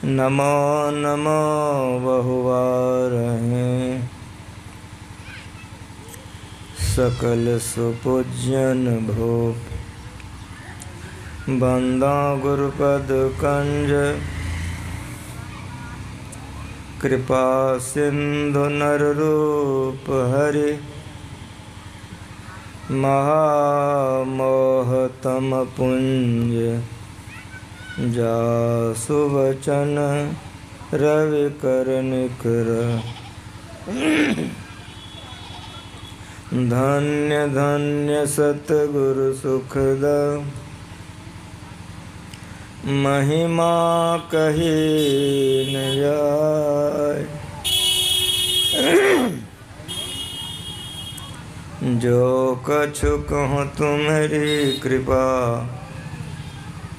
नमो नमो बहुवारहें सकल सुपूज्यन भूप बंदा गुरुपद कंज कृपा सिंधु नर रूप हरि महामोहतम पुंज जासु वचन रवि कर निकर धन्य धन्य सतगुरु सुखद महिमा कही न जाय। जो कछु कहूँ तुम्हारी कृपा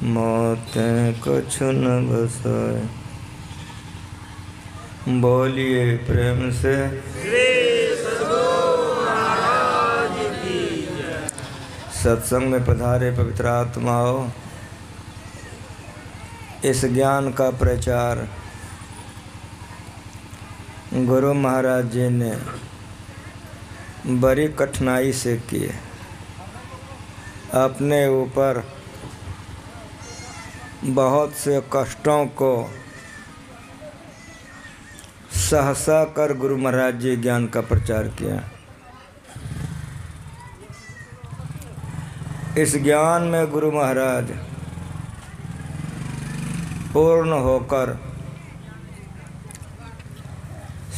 मोतें कछु न बसाए। बोलिए प्रेम से सत्संग में पधारे पवित्र आत्माओं। इस ज्ञान का प्रचार गुरु महाराज जी ने बड़ी कठिनाई से किए। अपने ऊपर बहुत से कष्टों को सहसा कर गुरु महाराज जी ज्ञान का प्रचार किया। इस ज्ञान में गुरु महाराज पूर्ण होकर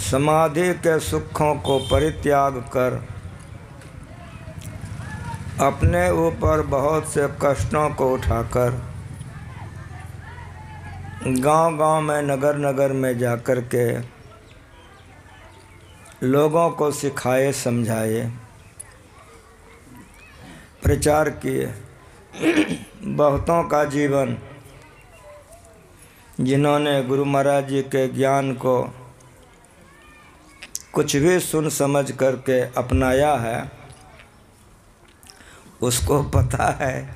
समाधि के सुखों को परित्याग कर अपने ऊपर बहुत से कष्टों को उठाकर गांव-गांव में नगर नगर में जाकर के लोगों को सिखाए समझाए प्रचार किए। बहुतों का जीवन जिन्होंने गुरु महाराज जी के ज्ञान को कुछ भी सुन समझ करके अपनाया है, उसको पता है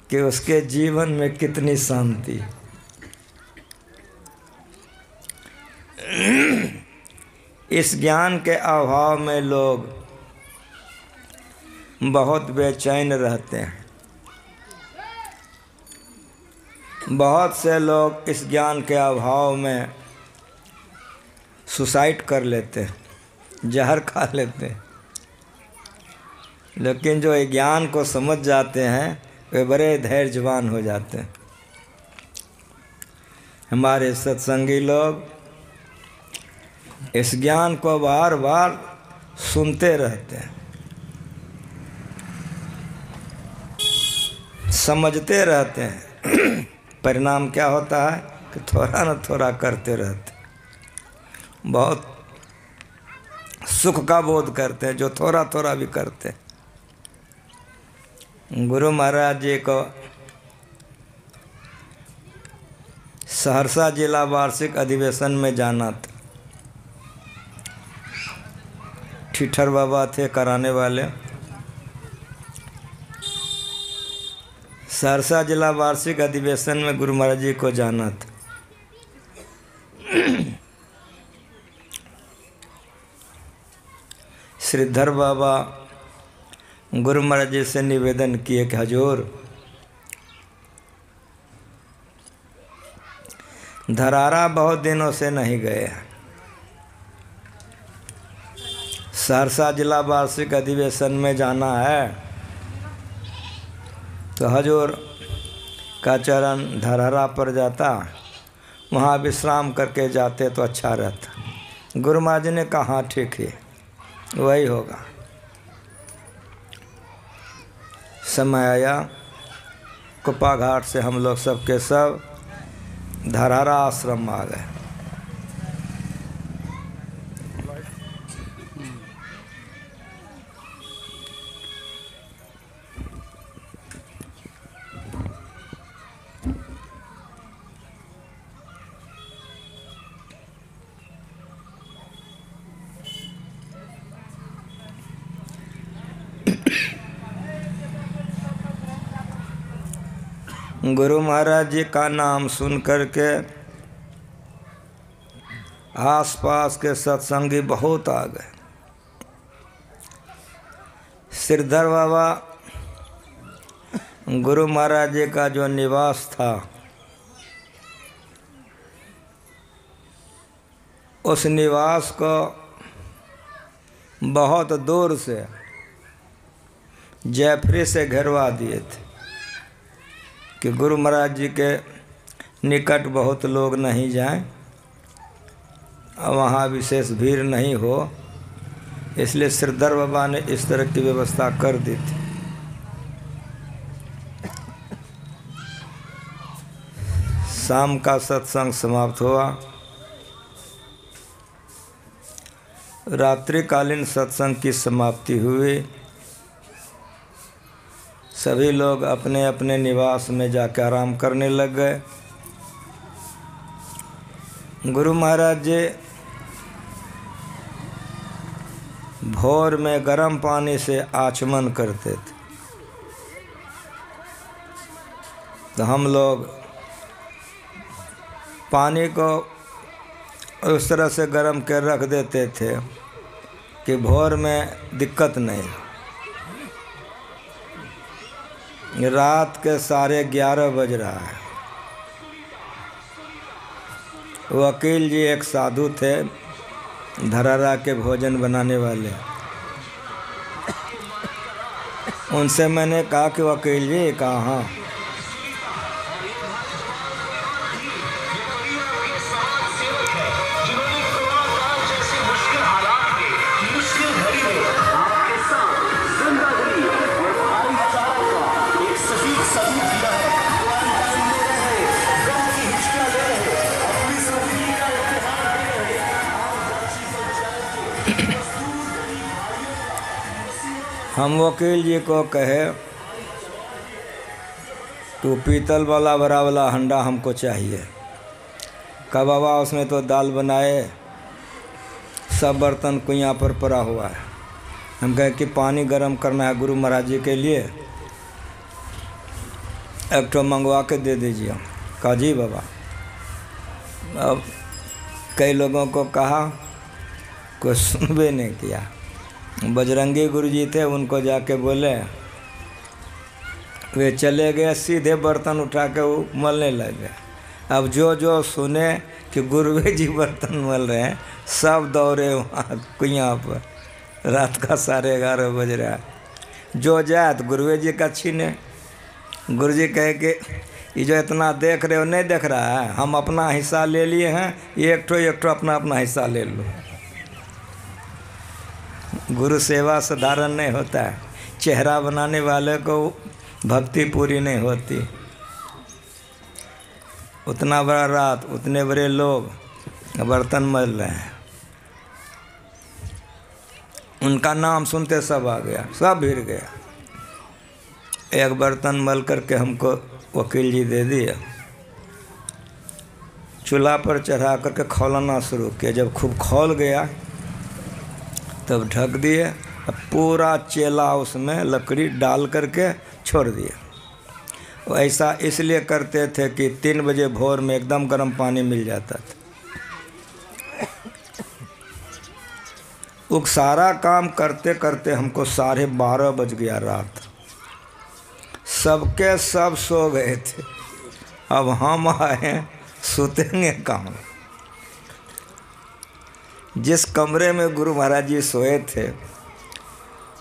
कि उसके जीवन में कितनी शांति। इस ज्ञान के अभाव में लोग बहुत बेचैन रहते हैं। बहुत से लोग इस ज्ञान के अभाव में सुसाइड कर लेते हैं, जहर खा लेते हैं। लेकिन जो ज्ञान को समझ जाते हैं वे बड़े धैर्यवान हो जाते हैं। हमारे सत्संगी लोग इस ज्ञान को बार बार सुनते रहते हैं, समझते रहते हैं। परिणाम क्या होता है कि थोड़ा न थोड़ा करते रहते, बहुत सुख का बोध करते हैं जो थोड़ा थोड़ा भी करते हैं। गुरु महाराज जी को सहरसा जिला वार्षिक अधिवेशन में जाना था। ठिठर बाबा थे कराने वाले। सहरसा जिला वार्षिक अधिवेशन में गुरु महाराज जी को जाना था। श्रीधर बाबा गुरु महाराज जी से निवेदन किए कि हजूर, धरारा बहुत दिनों से नहीं गए हैं। सहरसा जिला वार्षिक अधिवेशन में जाना है तो हजूर का चरण धरारा पर जाता, वहाँ विश्राम करके जाते तो अच्छा रहता। गुरु महाराज जी ने कहा हाँ ठीक है, वही होगा। समय आया, कुप्पा घाट से हम लोग सब के सब धरारा आश्रम आ गए। गुरु महाराज जी का नाम सुन करके आसपास के सत्संगी बहुत आ गए। सिरधर बाबा गुरु महाराज जी का जो निवास था, उस निवास को बहुत दूर से जयफरी से घेरवा दिए थे कि गुरु महाराज जी के निकट बहुत लोग नहीं जाएं, वहाँ विशेष भीड़ नहीं हो, इसलिए सिरधर बाबा ने इस तरह की व्यवस्था कर दी थी। शाम का सत्संग समाप्त हुआ। रात्रिकालीन सत्संग की समाप्ति हुई। सभी लोग अपने अपने निवास में जाकर आराम करने लग गए। गुरु महाराज जी भोर में गर्म पानी से आचमन करते थे, तो हम लोग पानी को उस तरह से गर्म कर रख देते थे कि भोर में दिक्कत नहीं। रात के 11:30 बज रहा है। वकील जी एक साधु थे, धरारा के भोजन बनाने वाले। उनसे मैंने कहा कि वकील जी कहाँ? हम वकील जी को कहे तो पीतल वाला बड़ा वाला हंडा हमको चाहिए। कहा बाबा उसमें तो दाल बनाए, सब बर्तन कुइयाँ पर पड़ा हुआ है। हम कहे कि पानी गर्म करना है गुरु महाराज जी के लिए, एक ठो मंगवा के दे दीजिए। कहा जी बाबा। अब कई लोगों को कहा, कोई सुनबे नहीं किया। बजरंगी गुरु जी थे, उनको जाके बोले, वे चले गए, सीधे बर्तन उठा के वो मलने लग गए। अब जो जो सुने कि गुरुवे जी बर्तन मल रहे हैं, सब दौड़े वहाँ कुइयाँ पर। रात का 11:30 बज रहा है। जो जाए तो गुरुवे जी का छीने। गुरु जी कहे कि ये जो इतना देख रहे हो नहीं देख रहा है, हम अपना हिस्सा ले लिए हैं, एक ठो अपना अपना हिस्सा ले लो। गुरु सेवा साधारण नहीं होता है। चेहरा बनाने वाले को भक्ति पूरी नहीं होती। उतना बड़ा रात, उतने बड़े लोग बर्तन मल रहे हैं। उनका नाम सुनते सब आ गया, सब भिड़ गया। एक बर्तन मल करके हमको वकील जी दे दिया। चूल्हा पर चढ़ा करके खौलाना शुरू किया। जब खूब खौल गया तब ढक दिए। पूरा चेला उसमें लकड़ी डाल करके छोड़ दिया। वो ऐसा इसलिए करते थे कि 3 बजे भोर में एकदम गर्म पानी मिल जाता था। वो सारा काम करते करते हमको 12:30 बज गया रात। सबके सब सो गए थे। अब हम आए, सुतेंगे कहाँ? जिस कमरे में गुरु महाराज जी सोए थे,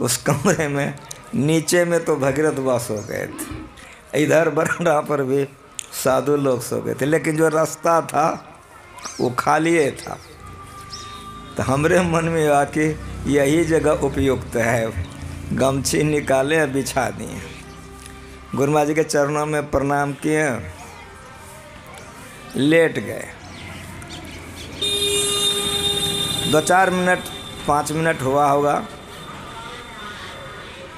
उस कमरे में नीचे में तो भगीरथ बाबा सो गए थे। इधर बरामदा पर भी साधु लोग सो गए थे, लेकिन जो रास्ता था वो खाली था। तो हमरे मन में आया कि यही जगह उपयुक्त है। गमछी निकाले, बिछा दिए। गुरु महाराज जी के चरणों में प्रणाम किए, लेट गए। 2-4 मिनट 5 मिनट हुआ होगा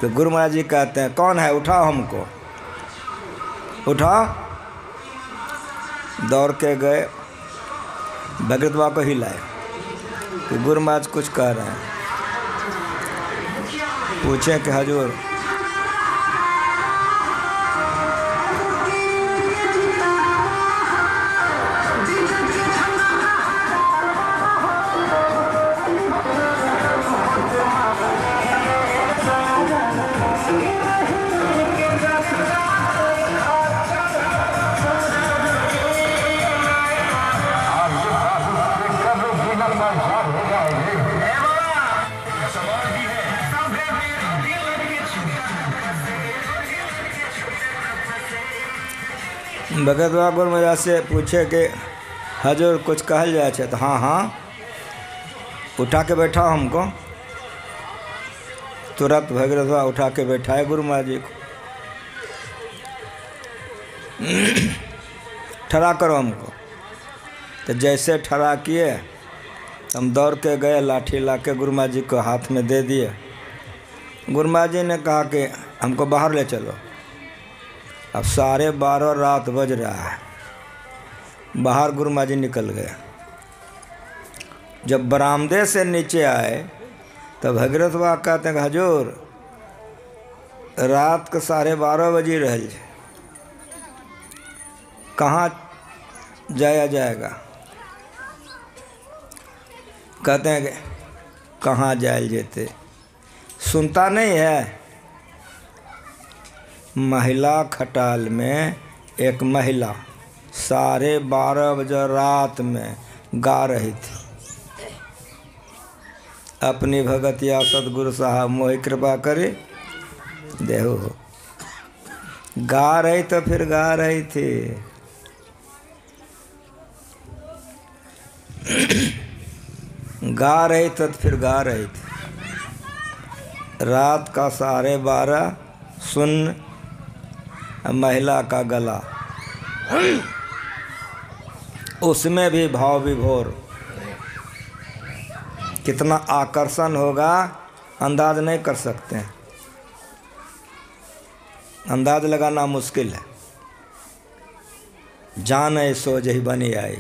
तो गुरु महाराज जी कहते हैं, कौन है? उठाओ हमको, उठाओ। दौड़ के गए, भगत बाबा को हिलाए। तो गुरु महाराज कुछ कह रहे हैं। पूछे कि हजूर भगत बाबा गुरु महाराज से पूछे कि हजूर कुछ कहल जाए छे? तो हाँ हाँ, उठा के बैठा हमको। तुरंत भगत बाबा उठा के बैठाए गुरु महाराज जी को। ठड़ा करो हमको। तो जैसे ठड़ा किए हम दौड़ के गए, लाठी ला के गुरु महाराज जी को हाथ में दे दिए। गुरु महाराज जी ने कहा कि हमको बाहर ले चलो। अब 12:30 रात बज रहा है। बाहर गुरु महाराज जी निकल गए। जब बरामदे से नीचे आए तो भगीरथ बाबा कहते हैं कि हजूर रात के 12:30 बजी रहे, कहाँ जाया जाएगा? कहते हैं कि कहाँ जायल जेते, सुनता नहीं है? महिला खटाल में एक महिला 12:30 बजे रात में गा रही थी अपनी भगतिया सतगुरु साहब मोहि कृपा करे देहो। गा रही तो फिर गा रही थी। गा रही तो फिर गा रही थी। रात का 12:30 सुन महिला का गला, उसमें भी भाव विभोर। कितना आकर्षण होगा अंदाज नहीं कर सकते हैं, अंदाज लगाना मुश्किल है। जाने सो जही बनी आई,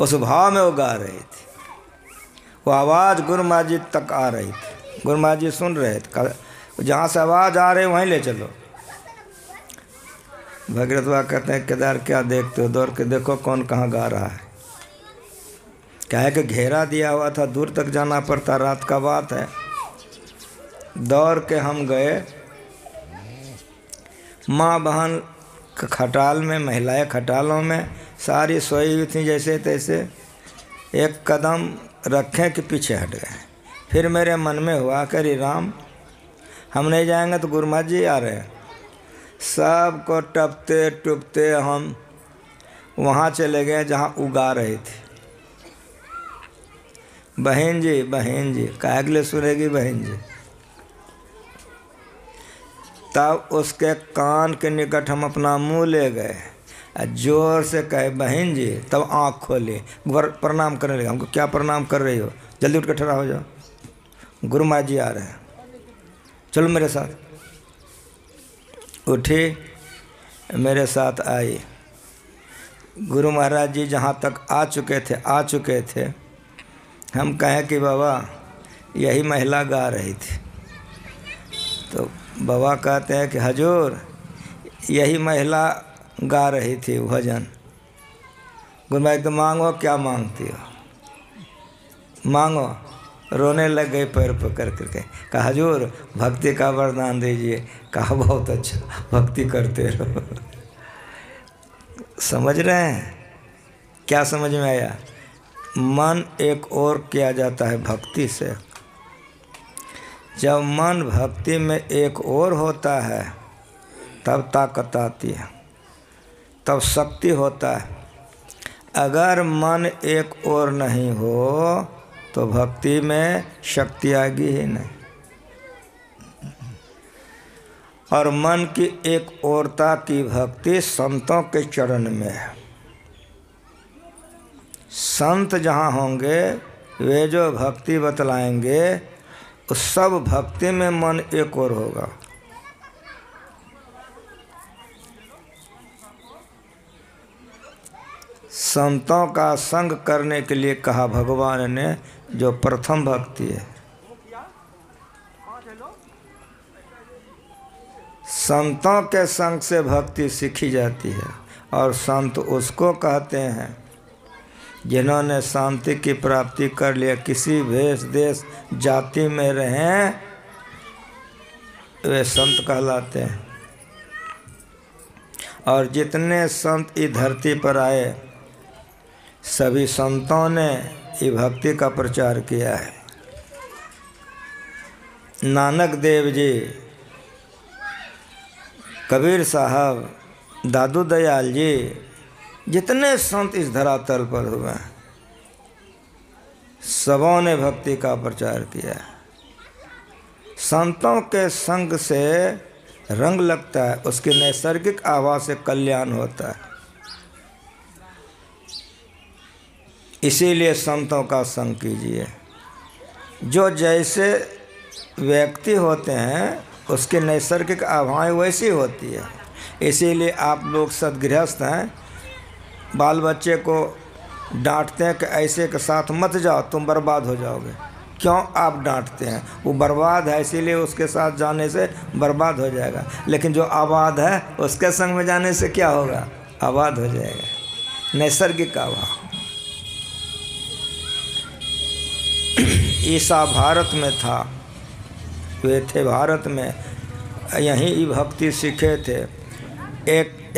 उस भाव में वो गा रही थी। वो आवाज़ गुरु महाराज जी तक आ रही थी। गुरु महाराज जी सुन रहे थे। जहाँ से आवाज़ आ रही वहीं ले चलो। भगीरथ बाबा कहते हैं केदार क्या देखते हो, दौड़ के देखो कौन कहाँ गा रहा है। क्या है कि घेरा दिया हुआ था, दूर तक जाना पड़ता, रात का बात है। दौड़ के हम गए। माँ बहन खटाल में, महिलाएं खटालों में सारी सोई हुई थी जैसे तैसे। एक कदम रखें कि पीछे हट गए। फिर मेरे मन में हुआ कि अरे राम, हम नहीं जाएंगे तो गुरु महाराज जी आ रहे हैं। सबको टपते टुपते हम वहाँ चले गए जहाँ उगा रही थी। बहन जी काहे के लिए सुनेगी बहन जी? तब उसके कान के निकट हम अपना मुंह ले गए, जोर से कहे बहन जी। तब आँख खोली, प्रणाम करने लगे। हमको क्या प्रणाम कर रही हो, जल्दी उठ कर खड़ा हो जाओ, गुरु महाराज जी आ रहे हैं, चलो मेरे साथ। उठी, मेरे साथ आई। गुरु महाराज जी जहाँ तक आ चुके थे। हम कहें कि बाबा यही महिला गा रही थी। तो बाबा कहते हैं कि हजूर यही महिला गा रही थी भजन। गुरु महाराज तो मांगो, क्या मांगती हो, मांगो। रोने लग गए पैर पकड़ करके। कहा हजूर भक्ति का वरदान दीजिए। कहा बहुत अच्छा, भक्ति करते रहो। समझ रहे हैं? क्या समझ में आया? मन एक और किया जाता है भक्ति से। जब मन भक्ति में एक और होता है तब ताकत आती है, तब शक्ति होता है। अगर मन एक और नहीं हो तो भक्ति में शक्ति आएगी ही नहीं। और मन की एक ओरता की भक्ति संतों के चरण में है। संत जहाँ होंगे वे जो भक्ति बतलाएंगे उस सब भक्ति में मन एक और होगा। संतों का संग करने के लिए कहा भगवान ने, जो प्रथम भक्ति है। संतों के संग से भक्ति सीखी जाती है। और संत उसको कहते हैं जिन्होंने शांति की प्राप्ति कर लिया। किसी भेष देश जाति में रहें वे संत कहलाते हैं। और जितने संत इस धरती पर आए सभी संतों ने ये भक्ति का प्रचार किया है। नानक देव जी, कबीर साहब, दादू दयाल जी, जितने संत इस धरातल पर हुए हैं, सबों ने भक्ति का प्रचार किया। संतों के संग से रंग लगता है, उसकी नैसर्गिक आभा से कल्याण होता है। इसीलिए संतों का संग कीजिए। जो जैसे व्यक्ति होते हैं उसकी नैसर्गिक आभाएं वैसी होती है। इसीलिए आप लोग सदगृहस्थ हैं, बाल बच्चे को डांटते हैं कि ऐसे के साथ मत जाओ, तुम बर्बाद हो जाओगे। क्यों आप डांटते हैं? वो बर्बाद है, इसीलिए उसके साथ जाने से बर्बाद हो जाएगा। लेकिन जो आबाद है उसके संग में जाने से क्या होगा? आबाद हो जाएगा। नैसर्गिक आभा। ईसा भारत में था, वे थे भारत में, यहीं भक्ति सीखे थे।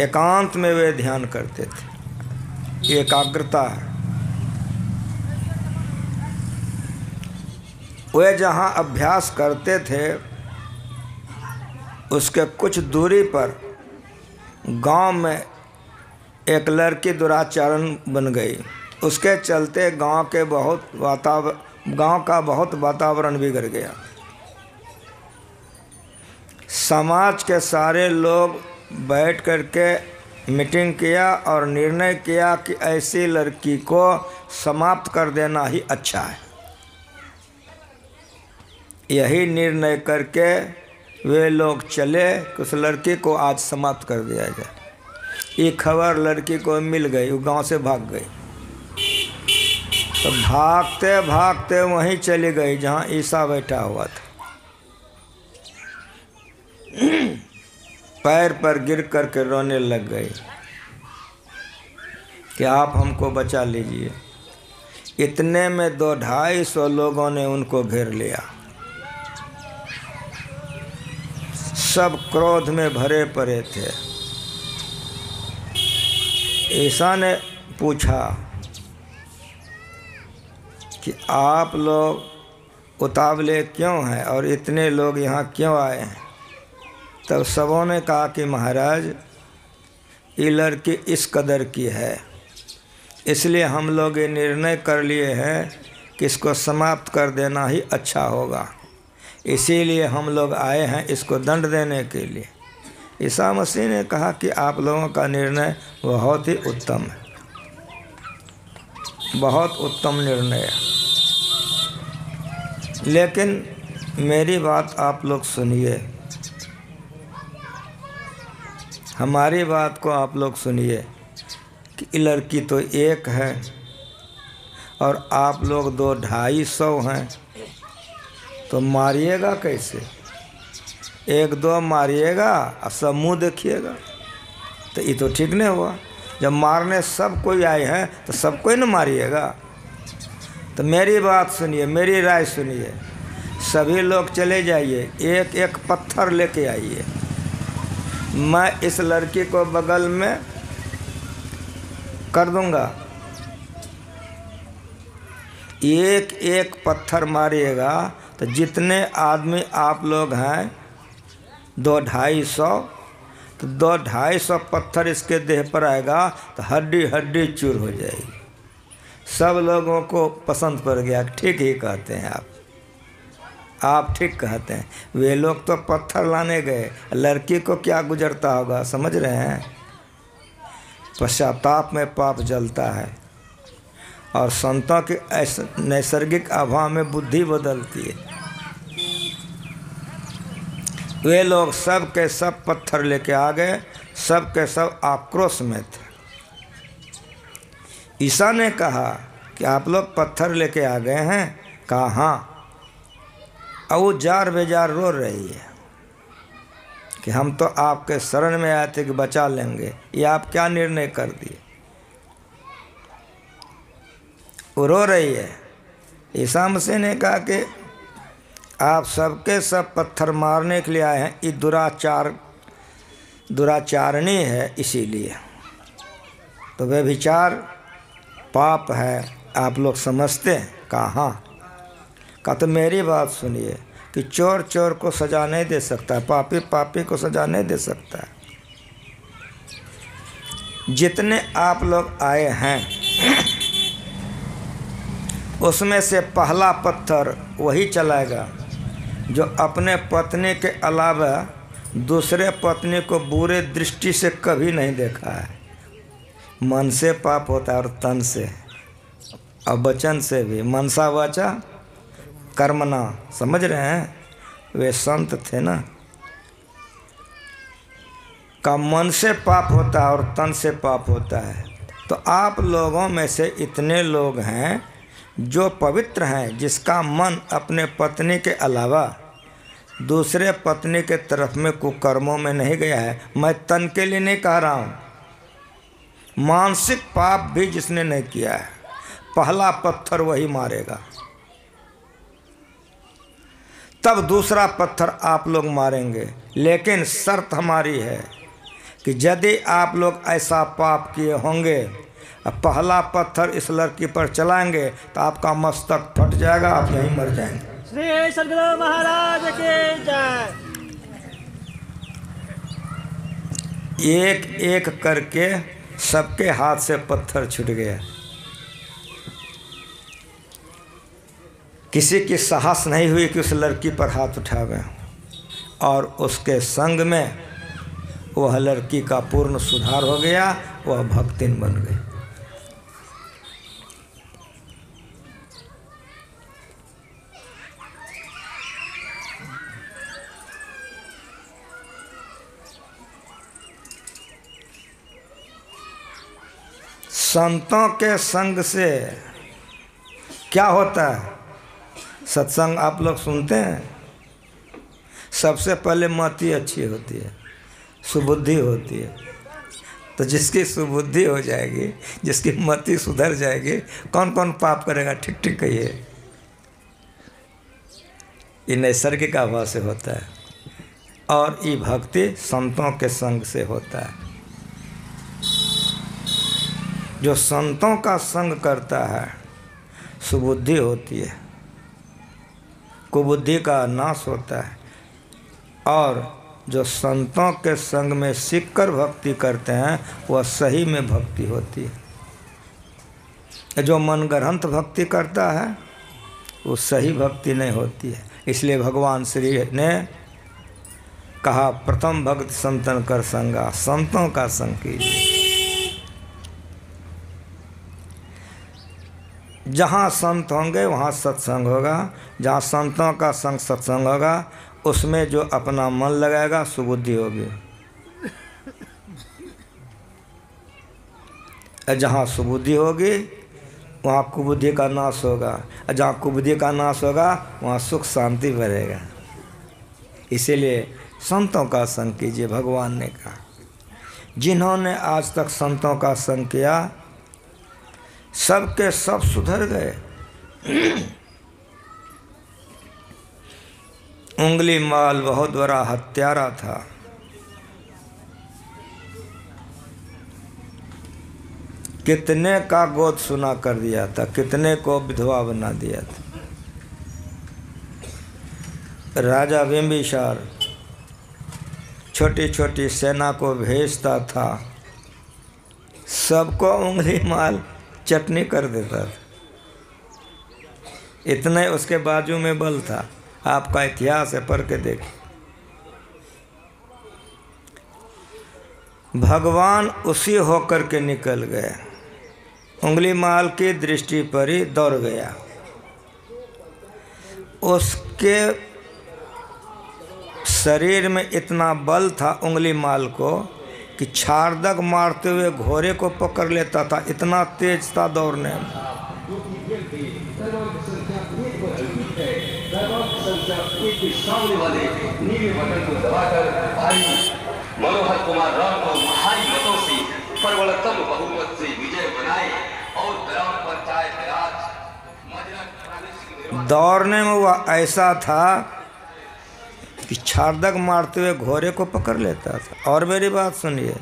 एकांत में वे ध्यान करते थे, एकाग्रता है। वे जहाँ अभ्यास करते थे उसके कुछ दूरी पर गांव में एक लड़की दुराचारण बन गई। उसके चलते गांव का बहुत वातावरण बिगड़ गया। समाज के सारे लोग बैठ करके मीटिंग किया और निर्णय किया कि ऐसी लड़की को समाप्त कर देना ही अच्छा है। यही निर्णय करके वे लोग चले कि उस लड़की को आज समाप्त कर दिया जाए। ये खबर लड़की को मिल गई, वो गांव से भाग गई। तो भागते भागते वहीं चली गई जहां ईसा बैठा हुआ था। पैर पर गिर करके रोने लग गई कि आप हमको बचा लीजिए। इतने में 200-250 लोगों ने उनको घेर लिया। सब क्रोध में भरे पड़े थे। ईसा ने पूछा कि आप लोग उतावले क्यों हैं और इतने लोग यहाँ क्यों आए हैं? तब सबों ने कहा कि महाराज, ये लड़की इस कदर की है, इसलिए हम लोग ये निर्णय कर लिए हैं कि इसको समाप्त कर देना ही अच्छा होगा। इसीलिए हम लोग आए हैं इसको दंड देने के लिए। ईसा मसीह ने कहा कि आप लोगों का निर्णय बहुत ही उत्तम है, बहुत उत्तम निर्णय है। लेकिन मेरी बात आप लोग सुनिए, हमारी बात को आप लोग सुनिए कि लड़की तो एक है और आप लोग 200-250 हैं, तो मारिएगा कैसे? 1-2 मारिएगा और सब मुँह देखिएगा, तो ये तो ठीक नहीं हुआ। जब मारने सब कोई आए हैं तो सब कोई न मारिएगा। तो मेरी बात सुनिए, मेरी राय सुनिए। सभी लोग चले जाइए, एक एक पत्थर लेके आइए। मैं इस लड़की को बगल में कर दूंगा। एक एक पत्थर मारिएगा तो जितने आदमी आप लोग हैं 200-250, तो 200-250 पत्थर इसके देह पर आएगा तो हड्डी हड्डी चूर हो जाएगी। सब लोगों को पसंद पड़ गया। ठीक ही कहते हैं आप ठीक कहते हैं। वे लोग तो पत्थर लाने गए, लड़की को क्या गुजरता होगा, समझ रहे हैं? पश्चाताप में पाप जलता है और संतों की नैसर्गिक आभा में बुद्धि बदलती है। वे लोग सब के सब पत्थर लेके आ गए, सब के सब आक्रोश में थे। ईसा ने कहा कि आप लोग पत्थर लेके आ गए हैं? कहा हाँ। और वो जार बेजार रो रही है कि हम तो आपके शरण में आए थे कि बचा लेंगे, ये आप क्या निर्णय कर दिए? वो रो रही है। ईसा मसीह ने कहा कि आप सबके सब पत्थर मारने के लिए आए हैं, ये दुराचारणी है, इसीलिए। तो व्यभिचार पाप है, आप लोग समझते हैं? कहा हाँ। कहा तो मेरी बात सुनिए कि चोर चोर को सजा नहीं दे सकता है, पापी पापी को सजा नहीं दे सकता है। जितने आप लोग आए हैं उसमें से पहला पत्थर वही चलाएगा जो अपने पत्नी के अलावा दूसरे पत्नी को बुरे दृष्टि से कभी नहीं देखा है। मन से पाप होता है और तन से और वचन से भी। मनसा वाचा कर्मणा, समझ रहे हैं? वे संत थे ना, का मन से पाप होता है और तन से पाप होता है। तो आप लोगों में से इतने लोग हैं जो पवित्र हैं, जिसका मन अपने पत्नी के अलावा दूसरे पत्नी के तरफ में कुकर्मों में नहीं गया है। मैं तन के लिए नहीं कह रहा हूँ, मानसिक पाप भी जिसने नहीं किया है, पहला पत्थर वही मारेगा। तब दूसरा पत्थर आप लोग मारेंगे। लेकिन शर्त हमारी है कि यदि आप लोग ऐसा पाप किए होंगे, पहला पत्थर इस लड़की पर चलाएंगे तो आपका मस्तक फट जाएगा, आप यहीं मर जाएंगे। श्री सद्गुरु महाराज की जय। एक एक करके सबके हाथ से पत्थर छूट गया। किसी की साहस नहीं हुई कि उस लड़की पर हाथ उठावे, और उसके संग में वह लड़की का पूर्ण सुधार हो गया, वह भक्तिन बन गई। संतों के संग से क्या होता है? सत्संग आप लोग सुनते हैं, सबसे पहले मति अच्छी होती है, सुबुद्धि होती है। तो जिसकी सुबुद्धि हो जाएगी, जिसकी मति सुधर जाएगी, कौन कौन पाप करेगा? ठीक ठीक कहिए। ये नैसर्गिक आभा से होता है, और ये भक्ति संतों के संग से होता है। जो संतों का संग करता है सुबुद्धि होती है, कुबुद्धि का नाश होता है। और जो संतों के संग में सीखकर भक्ति करते हैं वह सही में भक्ति होती है। जो मनगढ़ंत भक्ति करता है वो सही भक्ति नहीं होती है। इसलिए भगवान श्री ने कहा, प्रथम भक्त संतन कर संगा, संतों का संग कीजिए। जहाँ संत होंगे वहाँ सत्संग होगा, जहाँ संतों का संग सत्संग होगा, उसमें जो अपना मन लगाएगा सुबुद्धि होगी। जहाँ सुबुद्धि होगी वहाँ कुबुद्धि का नाश होगा, और जहाँ कुबुद्धि का नाश होगा वहाँ सुख शांति बढ़ेगा। इसीलिए संतों का संग कीजिए, भगवान ने कहा। जिन्होंने आज तक संतों का संग किया सबके सब सुधर गए। उंगली माल बहुत बड़ा हत्यारा था। कितने का गोद सुना कर दिया था, कितने को विधवा बना दिया था। राजा बिंबिसार छोटी छोटी सेना को भेजता था, सबको उंगली माल चटनी कर देता था। इतने उसके बाजू में बल था। आपका इतिहास है, पढ़ के देखिए। भगवान उसी होकर के निकल गए, उंगली माल की दृष्टि पर ही दौड़ गया। उसके शरीर में इतना बल था उंगली माल को कि छाड़दक मारते हुए घोड़े को पकड़ लेता था, इतना तेज था दौड़ने में। मनोहर कुमार राव को भारी मतों से प्रबलतम बहुमत से विजय बनाए और ग्राम पंचायत राज दौड़ने में वह ऐसा था कि छाड़दक मारते हुए घोड़े को पकड़ लेता था। और मेरी बात सुनिए,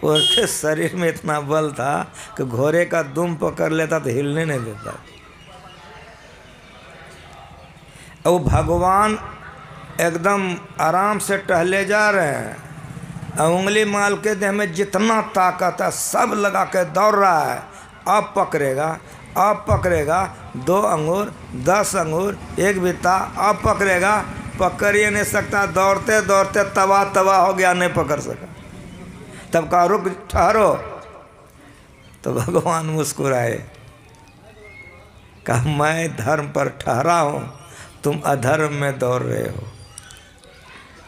उसके शरीर में इतना बल था कि घोड़े का दुम पकड़ लेता तो हिलने नहीं देता। और भगवान एकदम आराम से टहले जा रहे हैं, उंगली माल के देह में जितना ताकत है सब लगा के दौड़ रहा है। अब पकड़ेगा, अब पकड़ेगा, 2 अंगूर 10 अंगूर एक बित्ता, अब पकड़ेगा, पकड़ ही नहीं सकता। दौड़ते दौड़ते तबाह हो गया, नहीं पकड़ सका। तब कहा रुक ठहरो। तो भगवान मुस्कुराए, कहा मैं धर्म पर ठहरा हूँ, तुम अधर्म में दौड़ रहे हो।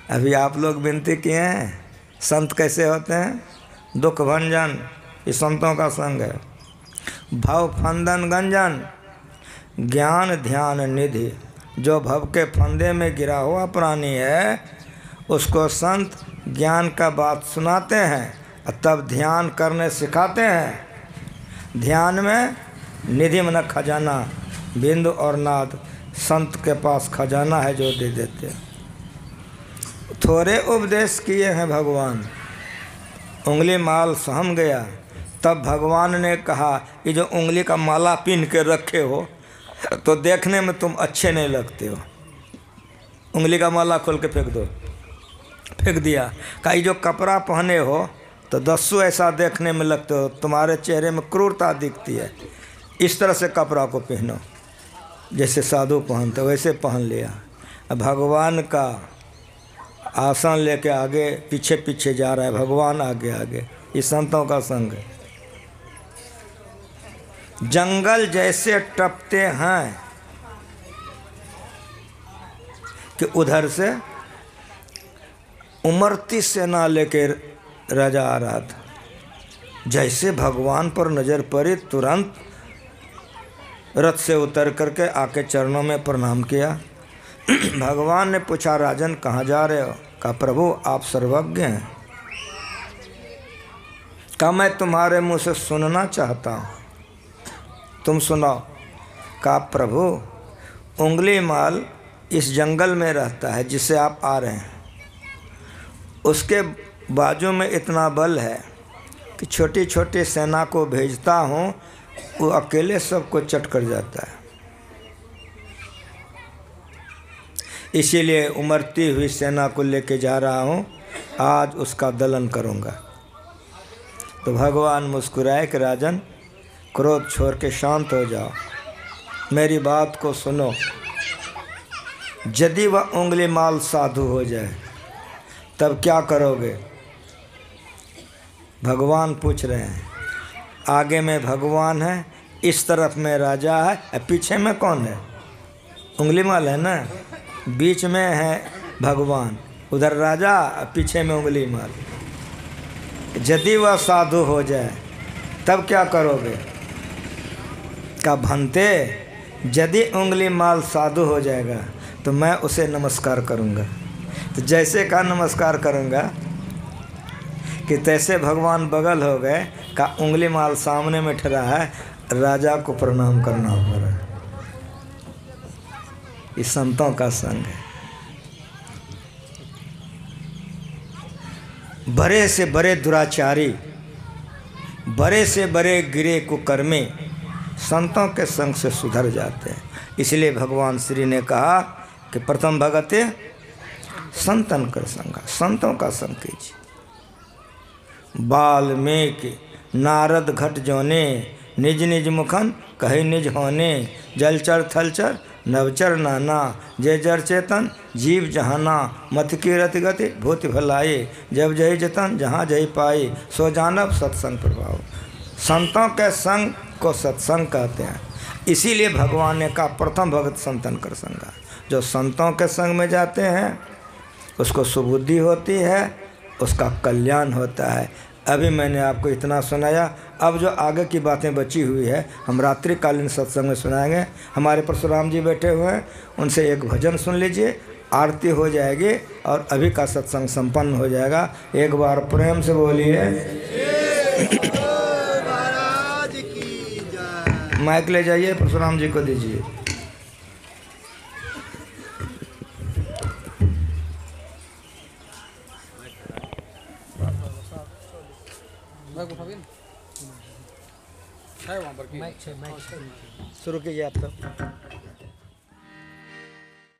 अभी आप लोग विनती किए हैं संत कैसे होते हैं? दुख भंजन, ये संतों का संग है। भव फंदन गंजन, ज्ञान ध्यान निधि। जो भव के फंदे में गिरा हुआ प्राणी है उसको संत ज्ञान का बात सुनाते हैं और तब ध्यान करने सिखाते हैं। ध्यान में निधि मन खजाना, बिंदु और नाद संत के पास खजाना है जो दे देते हैं। थोड़े उपदेश किए हैं भगवान, उंगली माल सहम गया। तब भगवान ने कहा कि जो उंगली का माला पहन के रखे हो तो देखने में तुम अच्छे नहीं लगते हो, उंगली का माला खोल के फेंक दो। फेंक दिया। कहा जो कपड़ा पहने हो तो 10 ऐसा देखने में लगते हो, तुम्हारे चेहरे में क्रूरता दिखती है, इस तरह से कपड़ा को पहनो, जैसे साधु पहनते वैसे पहन लिया। भगवान का आसन लेके आगे पीछे पीछे जा रहा है, भगवान आगे आगे। ये संतों का संग है। जंगल जैसे टपते हैं कि उधर से उमरती सेना लेके राजा आ रहा था। जैसे भगवान पर नजर पड़ी तुरंत रथ से उतर करके आके चरणों में प्रणाम किया। भगवान ने पूछा राजन कहाँ जा रहे हो? कहा प्रभु आप सर्वज्ञ हैं। कहा मैं तुम्हारे मुंह से सुनना चाहता हूँ, तुम सुनाओ। कहा प्रभु उंगली माल इस जंगल में रहता है जिससे आप आ रहे हैं, उसके बाजू में इतना बल है कि छोटी छोटी सेना को भेजता हूँ, वो अकेले सबको चट कर जाता है। इसीलिए उमड़ती हुई सेना को लेके जा रहा हूँ, आज उसका दलन करूँगा। तो भगवान मुस्कुराए कि राजन क्रोध छोड़ के शांत हो जाओ, मेरी बात को सुनो। यदि वह उंगली माल साधु हो जाए तब क्या करोगे? भगवान पूछ रहे हैं। आगे में भगवान है, इस तरफ में राजा है, पीछे में कौन है? उंगली माल है ना, बीच में है भगवान, उधर राजा, पीछे में उंगली माल। यदि वह साधु हो जाए तब क्या करोगे? का भंते यदि उंगली माल साधु हो जाएगा तो मैं उसे नमस्कार करूँगा। तो जैसे का नमस्कार करूँगा कि तैसे भगवान बगल हो गए। का उंगली माल सामने में ठहरा है, राजा को प्रणाम करना पड़ा। इस संतों का संग है। बड़े से बड़े दुराचारी, बड़े से बड़े गिरे कुकर्मी संतों के संग से सुधर जाते हैं। इसलिए भगवान श्री ने कहा कि प्रथम भगते संतन कर संगा, संतों का संग कीजिए। वाल्मीकि नारद घट जोने, निज निज मुखन कहे निज होने, जलचर थलचर नवचर नाना, जय जर चेतन जीव जहाना, मत की रति गति भूत भलाए, जब जय जतन जहाँ जय पाए, सो जानब सत्संग प्रभाव। संतों के संग को सत्संग कहते हैं। इसीलिए भगवान ने कहा प्रथम भगत संतन कर संगा। जो संतों के संग में जाते हैं उसको सुबुद्धि होती है, उसका कल्याण होता है। अभी मैंने आपको इतना सुनाया, अब जो आगे की बातें बची हुई है हम रात्रिकालीन सत्संग में सुनाएंगे। हमारे परशुराम जी बैठे हुए हैं, उनसे एक भजन सुन लीजिए, आरती हो जाएगी और अभी का सत्संग संपन्न हो जाएगा। एक बार प्रेम से बोलिए। माइक ले जाइए, परशुराम जी को दीजिए। शुरू कीजिए आप तो।